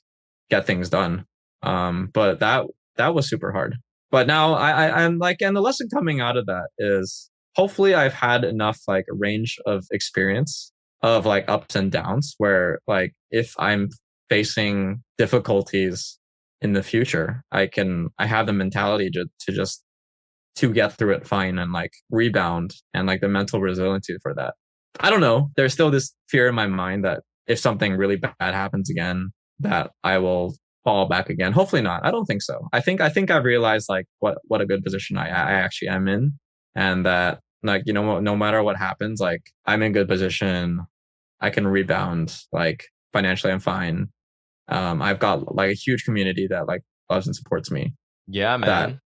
get things done. But that was super hard. But now I'm like, and the lesson coming out of that is hopefully I've had enough like range of experience of like ups and downs where like if I'm facing difficulties in the future, I have the mentality to just to get through it fine and like rebound and like the mental resiliency for that. I don't know. There's still this fear in my mind that if something really bad happens again, that I will fall back again. Hopefully not. I don't think so. I think I've realized like what a good position I actually am in, and that like you know what, no matter what happens, like I'm in good position. I can rebound. Like financially, I'm fine. I've got like a huge community that like loves and supports me. Yeah, That man.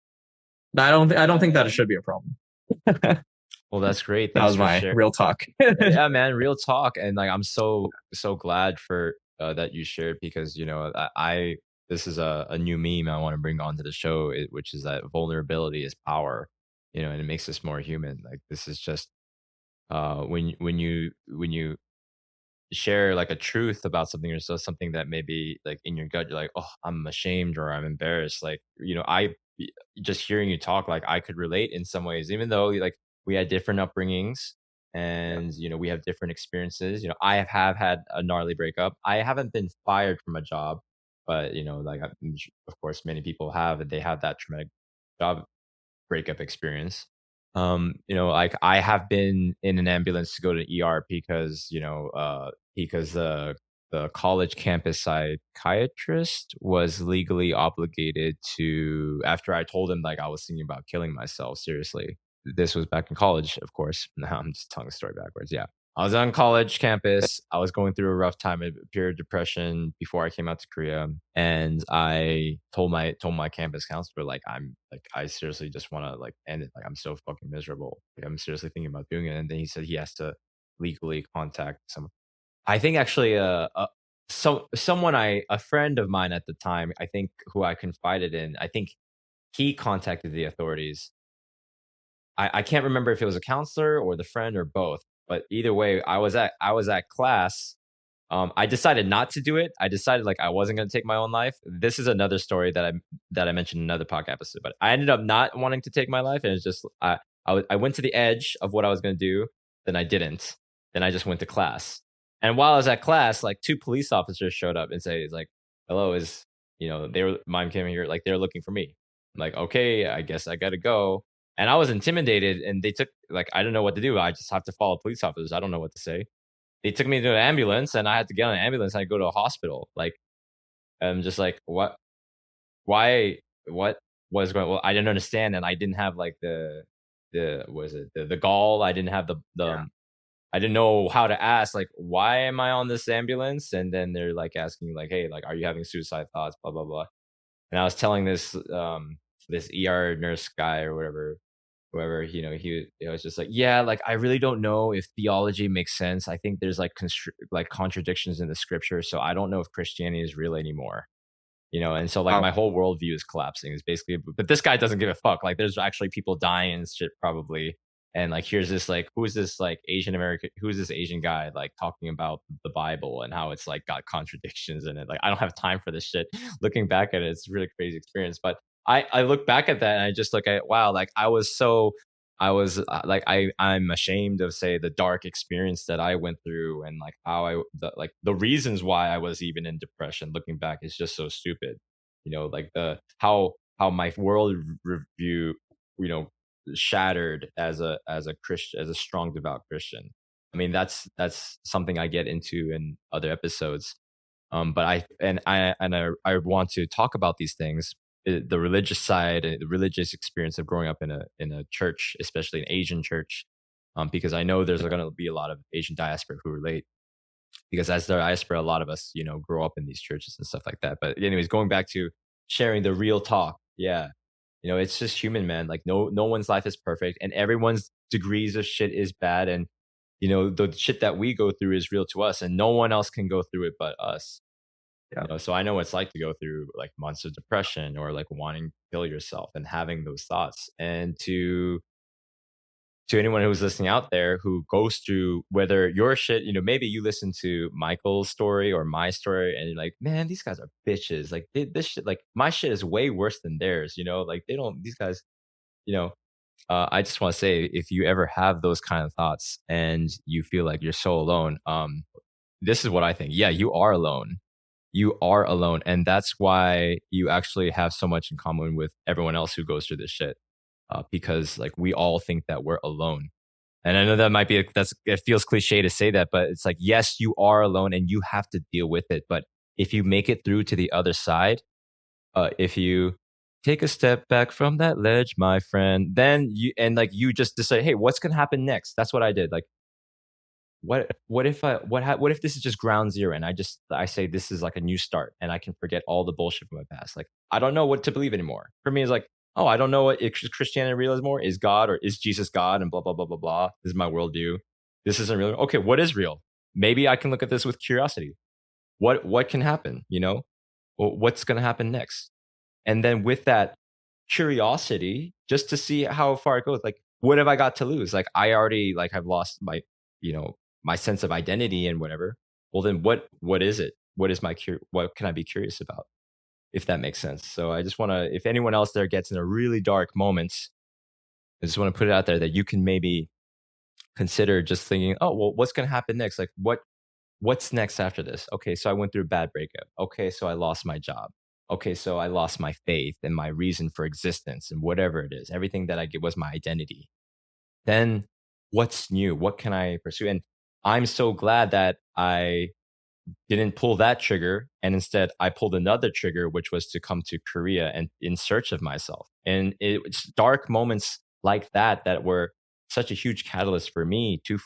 I don't think that it should be a problem. That Well, that's great. Thanks was for my sharing. real talk. Yeah, man, real talk. And like, I'm so glad for that you shared because I this is a new meme I want to bring onto the show, which is that vulnerability is power. And it makes us more human. Like this is just when you share like a truth about something or so something that maybe like in your gut you're like, oh, I'm ashamed or I'm embarrassed. Like I just hearing you talk, like I could relate in some ways, even though like we had different upbringings Yeah. and we have different experiences. I have had a gnarly breakup. I haven't been fired from a job, but like of course many people have, and they have that traumatic job breakup experience. Like I have been in an ambulance to go to ER because the college campus psychiatrist was legally obligated to, after I told him like I was thinking about killing myself, seriously. This was back in college, of course. Now I'm just telling the story backwards. Yeah. I was on college campus. I was going through a rough time, a period of depression before I came out to Korea, and I told my campus counselor like I seriously just want to like end it. Like I'm so fucking miserable. Like, I'm seriously thinking about doing it. And then he said he has to legally contact someone. I think actually, a friend of mine at the time, I think who I confided in, I think he contacted the authorities. I can't remember if it was a counselor or the friend or both, but either way, I was at class. I decided not to do it. I decided like I wasn't going to take my own life. This is another story that I mentioned in another podcast episode, but I ended up not wanting to take my life, and it's just I went to the edge of what I was going to do, then I didn't. Then I just went to class, and while I was at class, like two police officers showed up and say, "It's like, hello, mom came here, like they're looking for me. I'm like, okay, I guess I gotta go. And I was intimidated, and they took like I don't know what to do. I just have to follow police officers. I don't know what to say. They took me to an ambulance, and I had to get on an ambulance. And I go to a hospital. Like I'm just like, what? Why? What was going? Well, I didn't understand, and I didn't have like the was it the gall. I didn't have Yeah. I didn't know how to ask, like, why am I on this ambulance? And then they're like asking, like, hey, like, are you having suicide thoughts? Blah blah blah. And I was telling this ER nurse guy or whatever, whoever, he was just like, yeah, like I really don't know if theology makes sense. I think there's like like contradictions in the scripture, so I don't know if Christianity is real anymore. And so like Oh, my whole worldview is collapsing. Is basically, but this guy doesn't give a fuck. Like there's actually people dying and shit probably. And like here's this like who's this like Asian American who's this Asian guy like talking about the Bible and how it's like got contradictions in it. Like I don't have time for this shit. Looking back at it, it's a really crazy experience. But I look back at that and I just look at wow, like I was like I'm ashamed of say the dark experience that I went through and like how like the reasons why I was even in depression. Looking back is just so stupid, like the how my world review, you know, shattered as a Christian, as a strong devout Christian. I mean that's something I get into in other episodes. But I want to talk about these things, the religious side, the religious experience of growing up in a church, especially an Asian church, because I know there's going to be a lot of Asian diaspora who relate. Because as the diaspora, a lot of us, grow up in these churches and stuff like that. But anyways, going back to sharing the real talk, yeah, it's just human, man. Like no one's life is perfect, and everyone's degrees of shit is bad, and the shit that we go through is real to us, and no one else can go through it but us. yeah. So I know what it's like to go through like months of depression or like wanting to kill yourself and having those thoughts. And to anyone who's listening out there who goes through whether your shit, maybe you listen to Michael's story or my story and you're like, man, these guys are bitches. Like this shit, like my shit is way worse than theirs, like they don't, these guys, you know, I just want to say if you ever have those kind of thoughts and you feel like you're so alone, this is what I think. Yeah, you are alone. You are alone. And that's why you actually have so much in common with everyone else who goes through this shit. Because like we all think that we're alone. And I know that might be, it feels cliche to say that, but it's like, yes, you are alone and you have to deal with it. But if you make it through to the other side, if you take a step back from that ledge, my friend, then you just decide, hey, what's going to happen next? That's what I did. Like, what if this is just ground zero and I say this is like a new start and I can forget all the bullshit from my past. Like I don't know what to believe anymore. For me, it's like, oh, I don't know what is Christianity real is more. Is God or is Jesus God and blah blah blah blah blah. This is my worldview. This isn't real. Okay, what is real? Maybe I can look at this with curiosity. What can happen? What's gonna happen next? And then with that curiosity, just to see how far it goes, like what have I got to lose? Like I already like have lost my, you know, my sense of identity and whatever. Well, then what is it? What is what can I be curious about? If that makes sense. So I just want to, if anyone else there gets in a really dark moments, I just want to put it out there that you can maybe consider just thinking, oh, well, what's going to happen next? Like what's next after this? Okay, so I went through a bad breakup. Okay, so I lost my job. Okay, so I lost my faith and my reason for existence and whatever it is. Everything that I get was my identity. Then what's new? What can I pursue? And I'm so glad that I didn't pull that trigger and instead I pulled another trigger, which was to come to Korea and in search of myself. And it's dark moments like that were such a huge catalyst for me to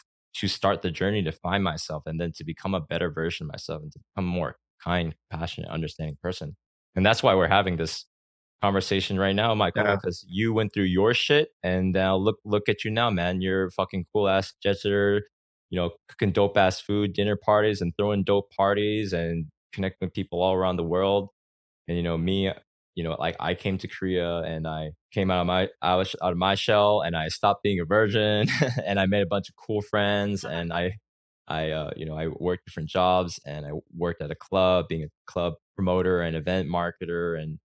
start the journey to find myself and then to become a better version of myself and to become a more kind, passionate, understanding person. And that's why we're having this conversation right now, Michael, Yeah. because you went through your shit and now look at you now, man. You're a fucking cool ass jet setter, cooking dope ass food, dinner parties and throwing dope parties and connecting with people all around the world. And me, like I came to Korea and I came out of my shell and I stopped being a virgin and I made a bunch of cool friends and I worked different jobs and I worked at a club, being a club promoter and event marketer and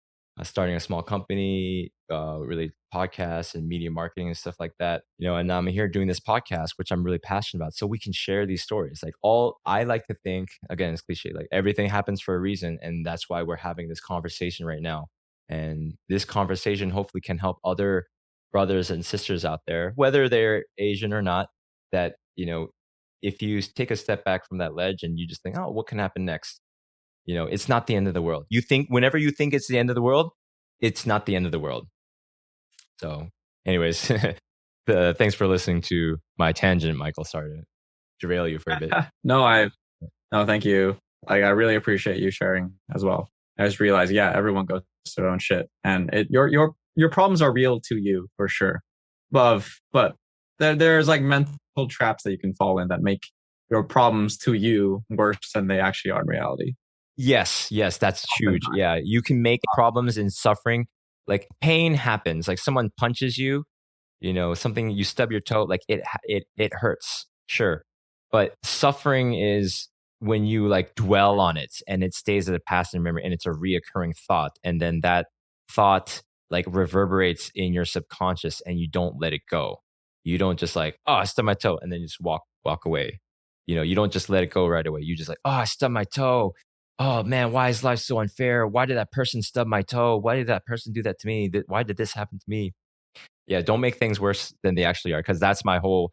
starting a small company really podcasts and media marketing and stuff like that. And I'm here doing this podcast, which I'm really passionate about, so we can share these stories. Like, all I like to think, again, it's cliche, like everything happens for a reason, and that's why we're having this conversation right now. And this conversation hopefully can help other brothers and sisters out there, whether they're Asian or not, that, if you take a step back from that ledge and you just think, oh, what can happen next? It's not the end of the world. Whenever you think it's the end of the world, it's not the end of the world. So, anyways, thanks for listening to my tangent, Michael. Sorry to derail you for a bit. No, thank you. Like, I really appreciate you sharing as well. I just realized, yeah, everyone goes through their own shit, and your problems are real to you for sure. But there's like mental traps that you can fall in that make your problems to you worse than they actually are in reality. Yes, that's huge. Yeah, you can make problems and suffering, like pain happens. Like someone punches you, something, you stub your toe, like it hurts, sure. But suffering is when you like dwell on it and it stays as a past memory and it's a reoccurring thought, and then that thought like reverberates in your subconscious and you don't let it go. You don't just like, oh, I stubbed my toe, and then you just walk away. You don't just let it go right away. You just like, oh, I stubbed my toe. Oh man, why is life so unfair? Why did that person stub my toe? Why did that person do that to me? Why did this happen to me? Yeah, don't make things worse than they actually are. Because that's my whole,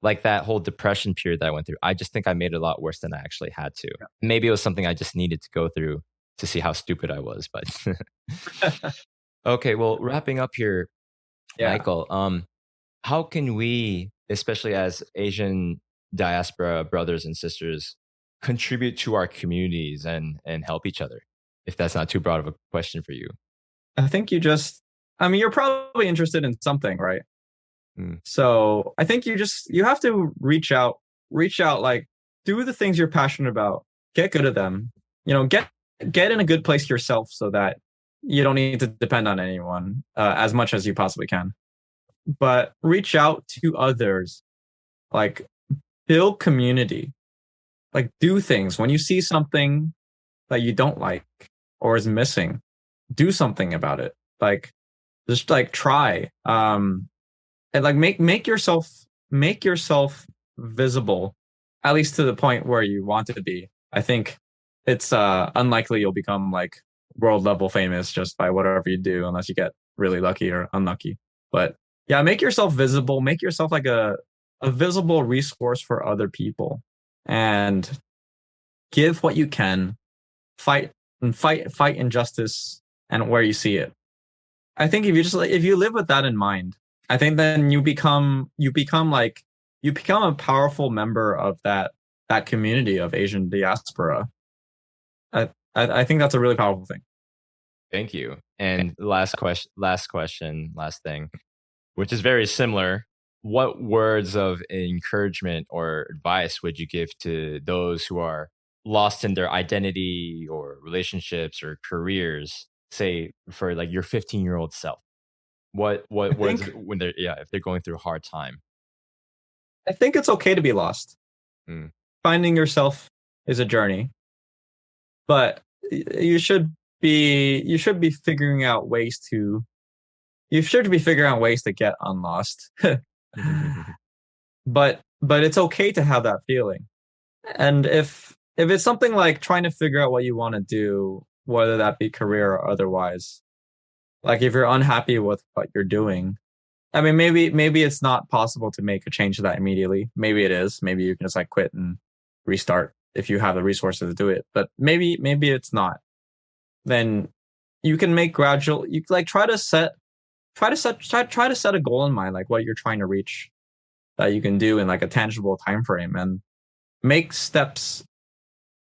like that whole depression period that I went through. I just think I made it a lot worse than I actually had to. Yeah. Maybe it was something I just needed to go through to see how stupid I was. But okay, well, wrapping up here, Yeah. Michael, how can we, especially as Asian diaspora brothers and sisters, contribute to our communities and help each other? If that's not too broad of a question for you. I think you're probably interested in something, right? Mm. So I think you have to reach out, like do the things you're passionate about, get good at them, get in a good place yourself so that you don't need to depend on anyone as much as you possibly can. But reach out to others, like build community, like do things when you see something that you don't like or is missing, do something about it. Like just like try and like make yourself visible, at least to the point where you want to be. I think it's unlikely you'll become like world level famous just by whatever you do, unless you get really lucky or unlucky. But yeah, make yourself visible, make yourself like a visible resource for other people, and give what you can, fight injustice and where you see it. I think if you live with that in mind, I think then you become a powerful member of that community of Asian diaspora. I think that's a really powerful thing. Thank you. And last thing, which is very similar. What words of encouragement or advice would you give to those who are lost in their identity or relationships or careers, say for like your 15-year-old self? What words when if they're going through a hard time? I think it's okay to be lost. Mm. Finding yourself is a journey, but you should be figuring out ways to get unlost. But it's okay to have that feeling. And if it's something like trying to figure out what you want to do, whether that be career or otherwise, like if you're unhappy with what you're doing, I mean, maybe it's not possible to make a change to that immediately. Maybe it is. Maybe you can just like quit and restart if you have the resources to do it. But maybe it's not. Then you can make gradual. You like try to set a goal in mind, like what you're trying to reach, that you can do in like a tangible time frame, and make steps.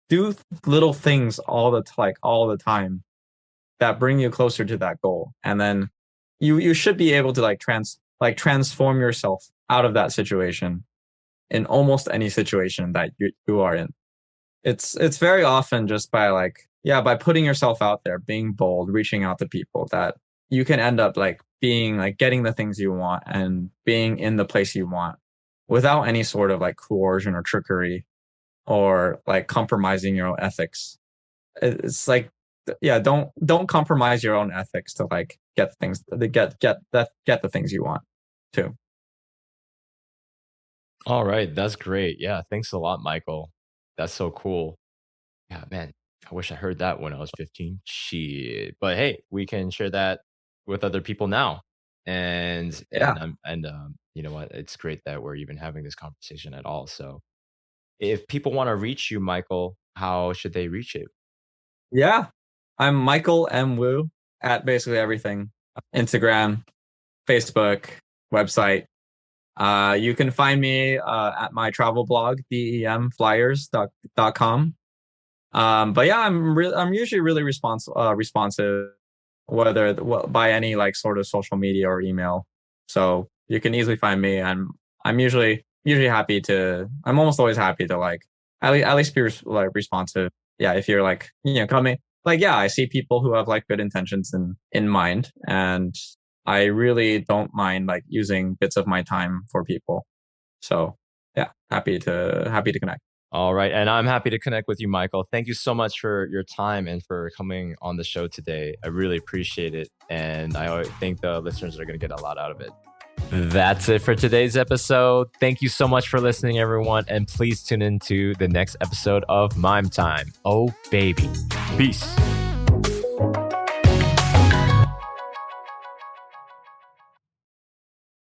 Do little things all the time that bring you closer to that goal, and then you should be able to transform yourself out of that situation in almost any situation that you are in. It's very often just by putting yourself out there, being bold, reaching out to people, that you can end up like being like getting the things you want and being in the place you want without any sort of like coercion or trickery or like compromising your own ethics. It's like don't compromise your own ethics to like get things to get the things you want too. All right, that's great. Yeah, thanks a lot, Michael. That's so cool. Yeah, man, I wish I heard that when I was 15. Shit. But hey, we can share that with other people now. Yeah. You know what? It's great that we're even having this conversation at all. So, if people want to reach you, Michael, how should they reach you? Yeah. I'm Michael M. Wu at basically everything. Instagram, Facebook, website. You can find me at my travel blog, demflyers.com. But yeah, I'm usually really responsive, by any like sort of social media or email. So you can easily find me. I'm usually happy to. I'm almost always happy to like at least be like responsive. Yeah, if you're like coming like yeah, I see people who have like good intentions in mind, and I really don't mind like using bits of my time for people. So yeah, happy to connect. All right. And I'm happy to connect with you, Michael. Thank you so much for your time and for coming on the show today. I really appreciate it. And I think the listeners are going to get a lot out of it. That's it for today's episode. Thank you so much for listening, everyone. And please tune into the next episode of Mime Time. Oh, baby. Peace.